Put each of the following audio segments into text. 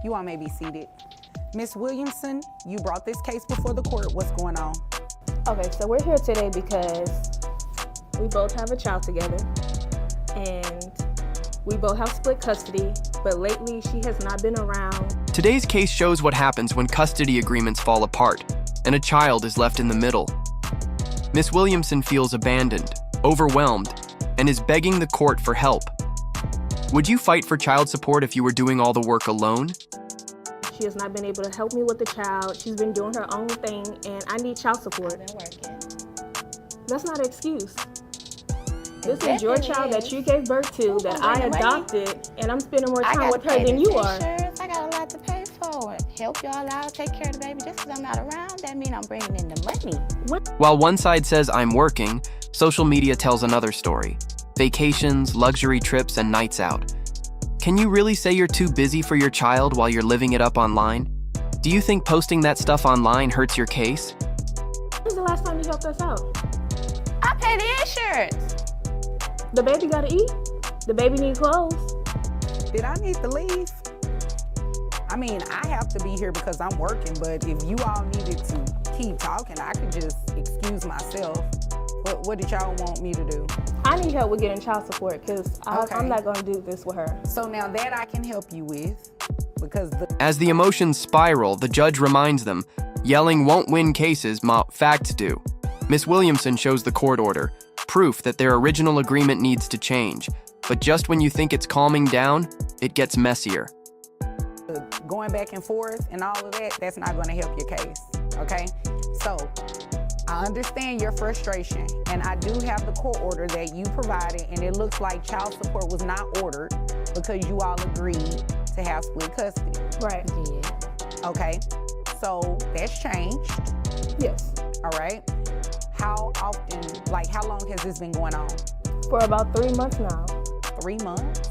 You all may be seated. Ms. Williamson, you brought this case before the court. What's going on? Okay, so we're here today because we both have a child together and we both have split custody, but lately she has not been around. Today's case shows what happens when custody agreements fall apart and a child is left in the middle. Ms. Williamson feels abandoned, overwhelmed, and is begging the court for help. Would you fight for child support if you were doing all the work alone? She has not been able to help me with the child. She's been doing her own thing, and I need child support. I've been working. That's not an excuse. This is your child that you gave birth to, that I adopted, and I'm spending more time with her than you are. I got a lot to pay for. Help y'all out, take care of the baby. Just because I'm not around, that means I'm bringing in the money. While one side says I'm working, social media tells another story. Vacations, luxury trips, and nights out. Can you really say you're too busy for your child while you're living it up online? Do you think posting that stuff online hurts your case? When was the last time you helped us out? I pay the insurance. The baby gotta eat. The baby need clothes. Did I need to leave? I mean, I have to be here because I'm working, but if you all needed to keep talking, I could just excuse myself. What did y'all want me to do? I need help with getting child support because I'm not gonna do this with her. So now that I can help you with, because As the emotions spiral, the judge reminds them, yelling won't win cases, facts do. Ms. Williamson shows the court order, proof that their original agreement needs to change. But just when you think it's calming down, it gets messier. going back and forth and all of that, that's not gonna help your case, okay? So, I understand your frustration, and I do have the court order that you provided, and it looks like child support was not ordered because you all agreed to have split custody. Right. Yeah. Okay, so that's changed. Yes. All right. How often, like how long has this been going on? For about 3 months now. 3 months?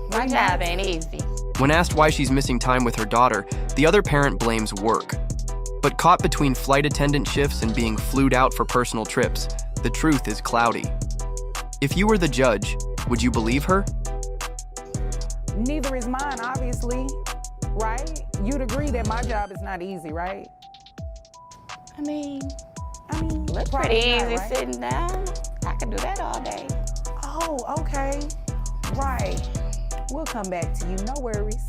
My job ain't easy. When asked why she's missing time with her daughter, the other parent blames work. But caught between flight attendant shifts and being flued out for personal trips, the truth is cloudy. If you were the judge, would you believe her? Neither is mine, obviously, right? You'd agree that my job is not easy, right? I mean, Looks pretty easy sitting down. I could do that all day. Oh, okay. Right. We'll come back to you, no worries.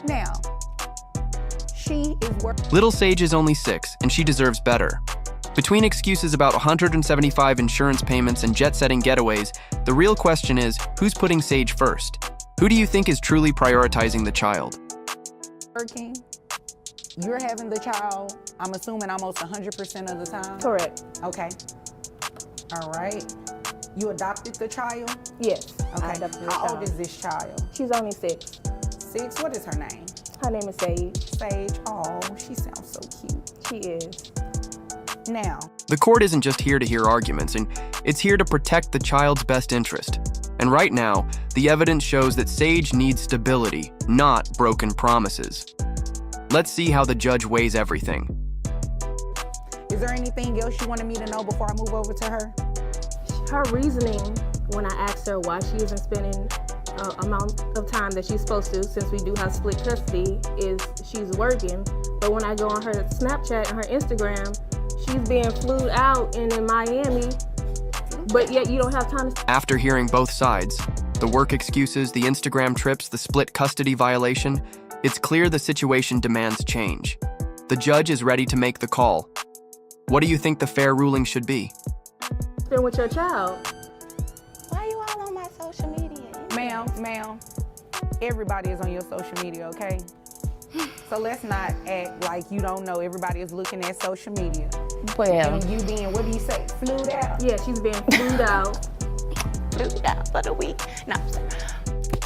Now, she is working. Little Sage is only 6, and she deserves better. Between excuses about 175 insurance payments and jet-setting getaways, the real question is, who's putting Sage first? Who do you think is truly prioritizing the child? Working. You're having the child, I'm assuming almost 100% of the time? Correct. Okay. All right. You adopted the child? Yes. I Okay. adopted the How old child. is this child? She's only 6. 6? What is her name? Her name is Sage. Sage. Oh, she sounds so cute. She is. Now, The court isn't just here to hear arguments, and it's here to protect the child's best interest. And right now, the evidence shows that Sage needs stability, not broken promises. Let's see how the judge weighs everything. is there anything else you wanted me to know before I move over to her? Her reasoning when I asked her why she isn't spending amount of time that she's supposed to, since we do have split custody, is she's working. But when I go on her Snapchat and her Instagram, she's being flued out and in Miami, but yet you don't have time to. After hearing both sides, the work excuses, the Instagram trips, the split custody violation, it's clear the situation demands change. The judge is ready to make the call. What do you think the fair ruling should be? Spend with your child. Why you all on my social media? Ma'am, everybody is on your social media, okay? So let's not act like you don't know everybody is looking at social media. Well, And you being, what do you say, flued out? Yeah, she's being flued out. flew down for the week. No, I'm sorry.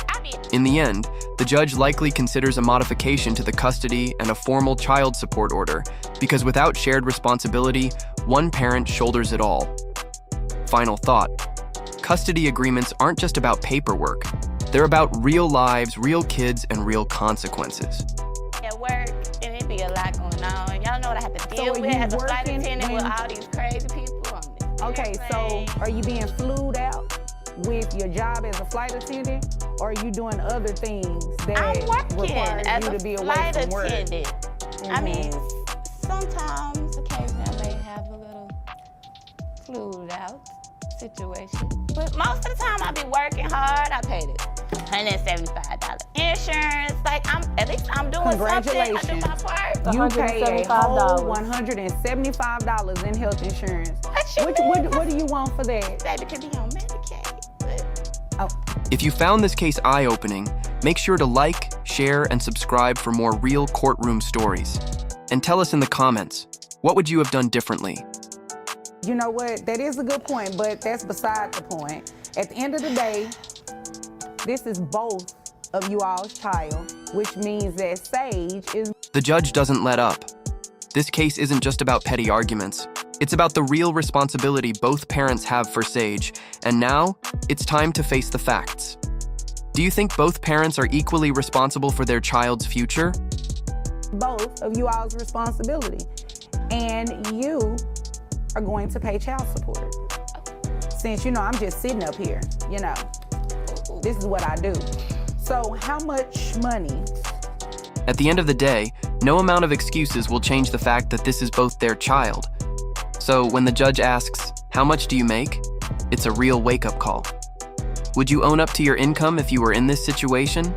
I mean, In the end, the judge likely considers a modification to the custody and a formal child support order, because without shared responsibility, one parent shoulders it all. Final thought: custody agreements aren't just about paperwork. They're about real lives, real kids, and real consequences. at work, and it be a lot going on. Y'all know what I have to deal are with you as a flight working attendant with when- all these crazy people on this Okay, so airplane. are you being flued out with your job as a flight attendant, or are you doing other things that... I'm working as you a to be away flight from work. attendant. I mean, sometimes, occasionally, I may have a little flued out situation. But most of the time, I be working hard. I paid it $175 insurance. Like, at least I'm doing something. I do my part. You pay a whole $175. $175 in health insurance. What do you want for that? Baby could be on Medicaid. But If you found this case eye-opening, make sure to like, share, and subscribe for more real courtroom stories. And tell us in the comments, what would you have done differently? You know what? That is a good point, but that's beside the point. At the end of the day, this is both of you all's child, which means that Sage is... The judge doesn't let up. This case isn't just about petty arguments. It's about the real responsibility both parents have for Sage, and now it's time to face the facts. Do you think both parents are equally responsible for their child's future? Both of you all's responsibility. And you are going to pay child support. Since, I'm just sitting up here, This is what I do. So how much money? At the end of the day, no amount of excuses will change the fact that this is both their child. So when the judge asks, "How much do you make?" it's a real wake-up call. Would you own up to your income if you were in this situation?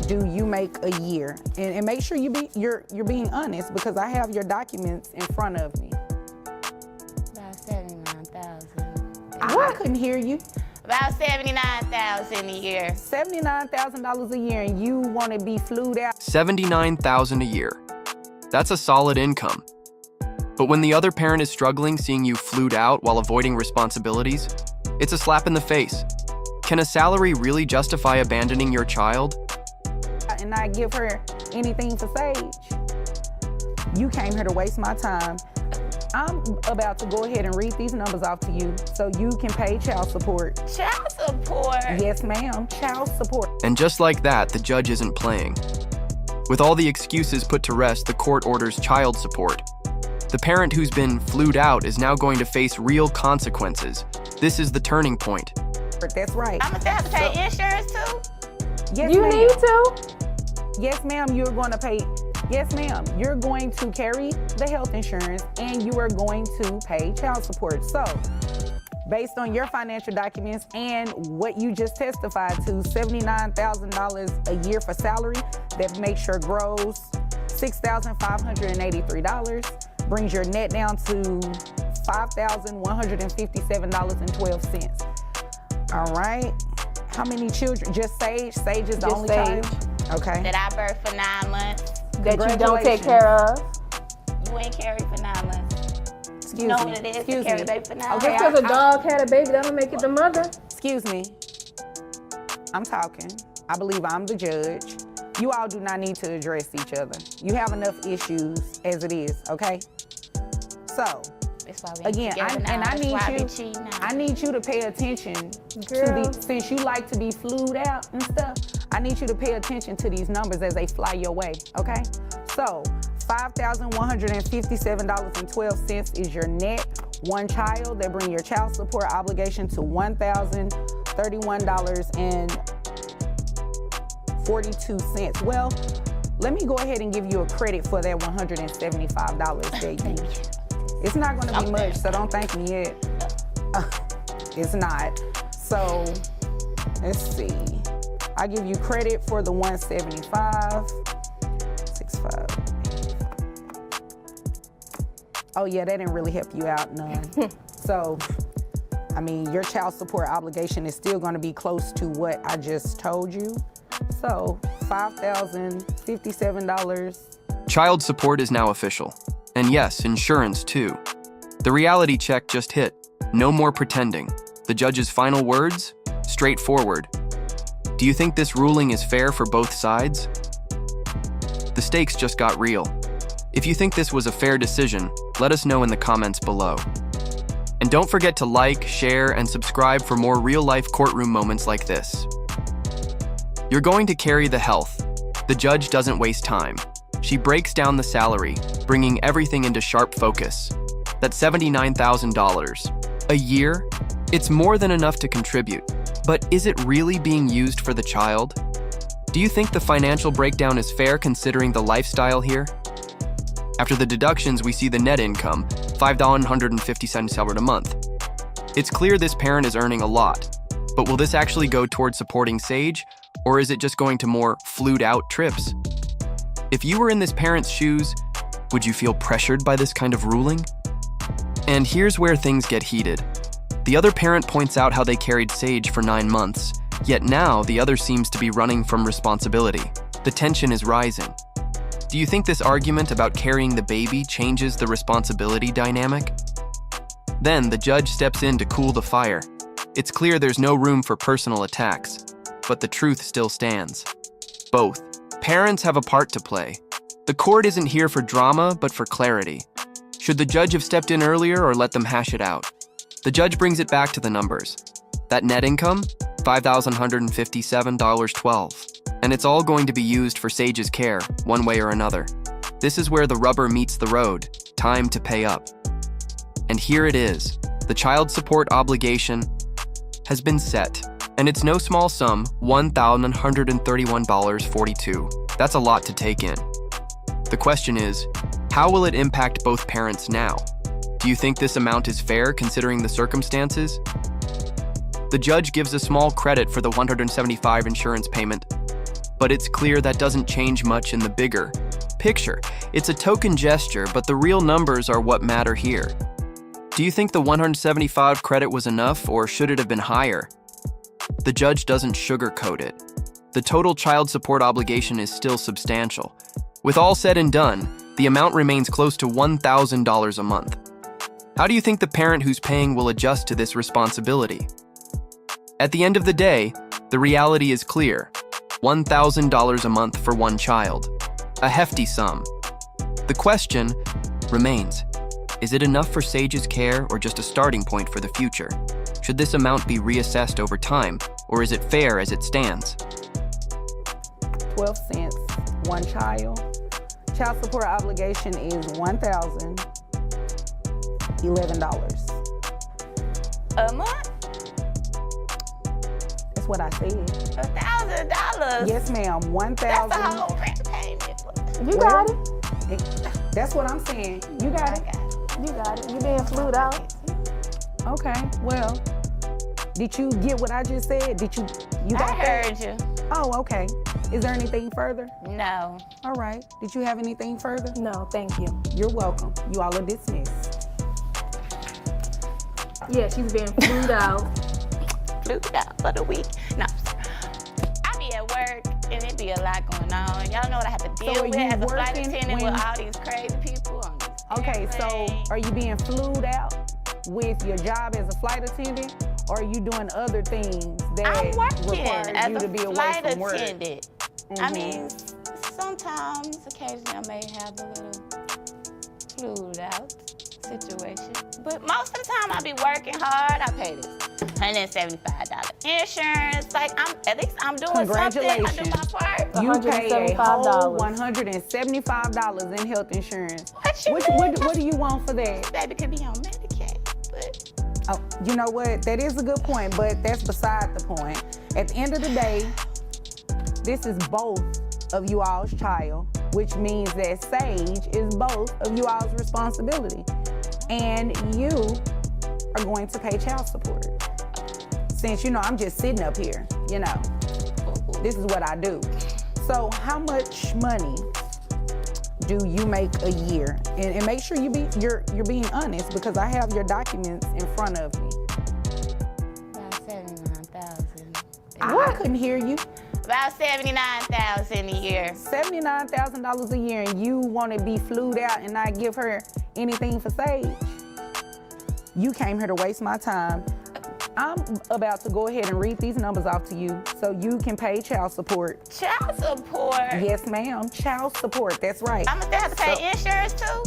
Do you make a year? And make sure you're being honest, because I have your documents in front of me. about 79,000. I couldn't hear you. About 79,000 a year. $79,000 a year, and you want to be flued out. $79,000 a year. That's a solid income. But when the other parent is struggling seeing you flued out while avoiding responsibilities, it's a slap in the face. Can a salary really justify abandoning your child? And not give her anything for Sage. You came here to waste my time. I'm about to go ahead and read these numbers off to you so you can pay child support. Child support? Yes, ma'am, child support. And just like that, the judge isn't playing. With all the excuses put to rest, the court orders child support. The parent who's been flued out is now going to face real consequences. This is the turning point. That's right. I'm gonna have to pay insurance too? Yes, You ma'am. need to? Yes, ma'am, you're going to pay. Yes, ma'am, you're going to carry the health insurance and you are going to pay child support. So, based on your financial documents and what you just testified to, $79,000 a year for salary, that makes your gross $6,583, brings your net down to $5,157.12. All right. How many children? Just Sage? Sage is the only Sage. child? Okay. That I birthed for 9 months. That you don't take care of? You ain't carried for 9 months. Excuse You know me. what it is Excuse to carry me. a baby for 9 Okay, months? Just because a dog had a baby, that don't make it the mother. Excuse me. I'm talking. I believe I'm the judge. You all do not need to address each other. You have enough issues as it is, okay? So, That's why we ain't again, together now. I That's need why I you. be cheating now. I need you to pay attention Girl. to since you like to be flued out and stuff. I need you to pay attention to these numbers as they fly your way, okay? So, $5,157.12 is your net. One child, that bring your child support obligation to $1,031.42. Well, let me go ahead and give you a credit for that $175 that you. It's not going to be much, so don't thank me yet. It's not. So, let's see. I give you credit for the $175. 65. Oh yeah, that didn't really help you out none. So, I mean, your child support obligation is still going to be close to what I just told you. So, $5,057. Child support is now official. And yes, insurance too. The reality check just hit. No more pretending. The judge's final words? Straightforward. Do you think this ruling is fair for both sides? The stakes just got real. If you think this was a fair decision, let us know in the comments below. And don't forget to like, share, and subscribe for more real-life courtroom moments like this. You're going to carry the health. The judge doesn't waste time. She breaks down the salary, bringing everything into sharp focus. That's $79,000. A year? It's more than enough to contribute. But is it really being used for the child? Do you think the financial breakdown is fair considering the lifestyle here? After the deductions, we see the net income, $5.50 a month. It's clear this parent is earning a lot, but will this actually go towards supporting Sage, or is it just going to more flued-out trips? If you were in this parent's shoes, would you feel pressured by this kind of ruling? And here's where things get heated. The other parent points out how they carried Sage for 9 months, yet now the other seems to be running from responsibility. The tension is rising. Do you think this argument about carrying the baby changes the responsibility dynamic? Then the judge steps in to cool the fire. It's clear there's no room for personal attacks, but the truth still stands. Both parents have a part to play. The court isn't here for drama, but for clarity. Should the judge have stepped in earlier or let them hash it out? The judge brings it back to the numbers. That net income? $5,157.12. And it's all going to be used for Sage's care, one way or another. This is where the rubber meets the road. Time to pay up. And here it is. The child support obligation has been set. And it's no small sum, $1,131.42. That's a lot to take in. The question is, how will it impact both parents now? Do you think this amount is fair considering the circumstances? The judge gives a small credit for the $175 insurance payment, but it's clear that doesn't change much in the bigger picture. It's a token gesture, but the real numbers are what matter here. Do you think the $175 credit was enough, or should it have been higher? The judge doesn't sugarcoat it. The total child support obligation is still substantial. With all said and done, the amount remains close to $1,000 a month. How do you think the parent who's paying will adjust to this responsibility? At the end of the day, the reality is clear. $1,000 a month for one child. A hefty sum. The question remains, is it enough for Sage's care or just a starting point for the future? Should this amount be reassessed over time, or is it fair as it stands? 12 cents, one child. Child support obligation is $1,011. A month? That's what I said. $1,000? Yes, ma'am. 1,000. That's a whole rent payment. You got it. That's what I'm saying. You got it. You got it. You being flued out. Okay. Well, did you get what I just said? You got I heard you. Oh, okay. Is there anything further? No. All right. Did you have anything further? No, thank you. You're welcome. You all are dismissed. Yeah, she's being flued out. Flued out for the week. No, I be at work and it be a lot going on. Y'all know what I have to deal with as a flight attendant with all these crazy people on this Okay, so airplane. are you being flued out with your job as a flight attendant, or are you doing other things that I'm working require as you a to be away flight from work? attendant. I mean, sometimes, occasionally, I may have a little flued out situation. But most of the time, I be working hard. I pay this $175 insurance. Like, at least I'm doing something. I do my part. You pay a whole $175. $175 in health insurance. What do you want for that? Baby could be on Medicaid, but Oh, you know what? That is a good point, but that's beside the point. At the end of the day, this is both of you all's child, which means that Sage is both of you all's responsibility. And you are going to pay child support. Since, I'm just sitting up here, this is what I do. So how much money do you make a year? And make sure you're being honest, because I have your documents in front of me. about $79,000. I couldn't hear you. About $79,000 a year. $79,000 a year, and you want to be flued out and not give her anything for Sage? You came here to waste my time. I'm about to go ahead and read these numbers off to you so you can pay child support. Child support? Yes, ma'am. Child support. That's right. I'm gonna have to pay insurance too?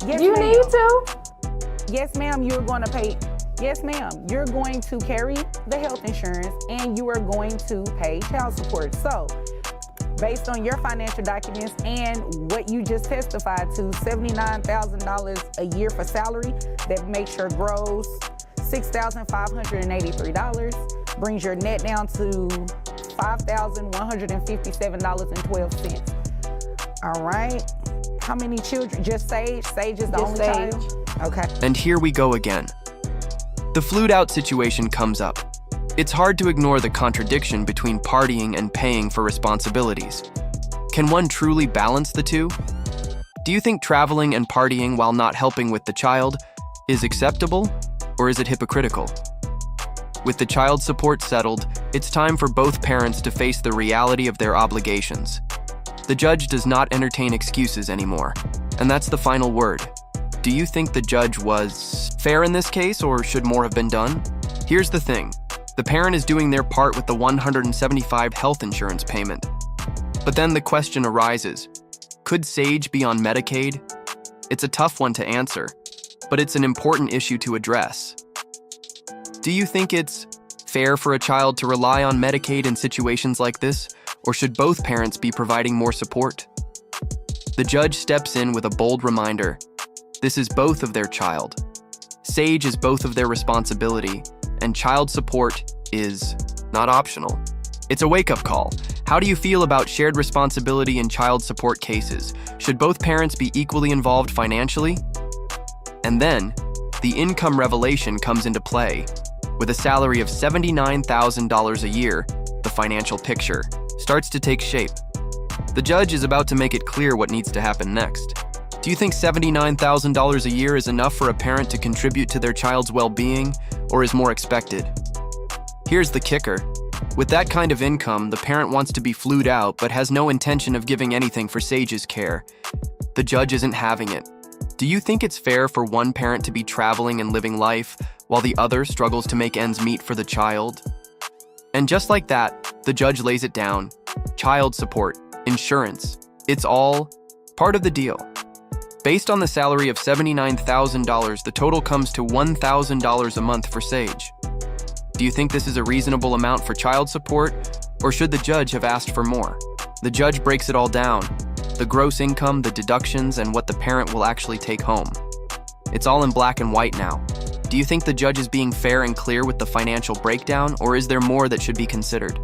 Yes, You ma'am. need to? Yes, ma'am. You're going to pay. Yes, ma'am. You're going to carry the health insurance and you are going to pay child support. So, based on your financial documents and what you just testified to, $79,000 a year for salary, that makes your gross $6,583, brings your net down to $5,157.12. All right. How many children? Just Sage? Sage is the Just only Sage. child? Okay. And here we go again. The flued out situation comes up. It's hard to ignore the contradiction between partying and paying for responsibilities. Can one truly balance the two? Do you think traveling and partying while not helping with the child is acceptable, or is it hypocritical? With the child support settled, it's time for both parents to face the reality of their obligations. The judge does not entertain excuses anymore, and that's the final word. Do you think the judge was fair in this case, or should more have been done? Here's the thing. The parent is doing their part with the $175 health insurance payment. But then the question arises, could Sage be on Medicaid? It's a tough one to answer, but it's an important issue to address. Do you think it's fair for a child to rely on Medicaid in situations like this, or should both parents be providing more support? The judge steps in with a bold reminder. This is both of their child. Sage is both of their responsibility, and child support is not optional. It's a wake-up call. How do you feel about shared responsibility in child support cases? Should both parents be equally involved financially? And then, the income revelation comes into play. With a salary of $79,000 a year, the financial picture starts to take shape. The judge is about to make it clear what needs to happen next. Do you think $79,000 a year is enough for a parent to contribute to their child's well-being, or is more expected? Here's the kicker. With that kind of income, the parent wants to be flued out but has no intention of giving anything for Sage's care. The judge isn't having it. Do you think it's fair for one parent to be traveling and living life while the other struggles to make ends meet for the child? And just like that, the judge lays it down. Child support, insurance, it's all part of the deal. Based on the salary of $79,000, the total comes to $1,000 a month for Sage. Do you think this is a reasonable amount for child support, or should the judge have asked for more? The judge breaks it all down. The gross income, the deductions, and what the parent will actually take home. It's all in black and white now. Do you think the judge is being fair and clear with the financial breakdown, or is there more that should be considered?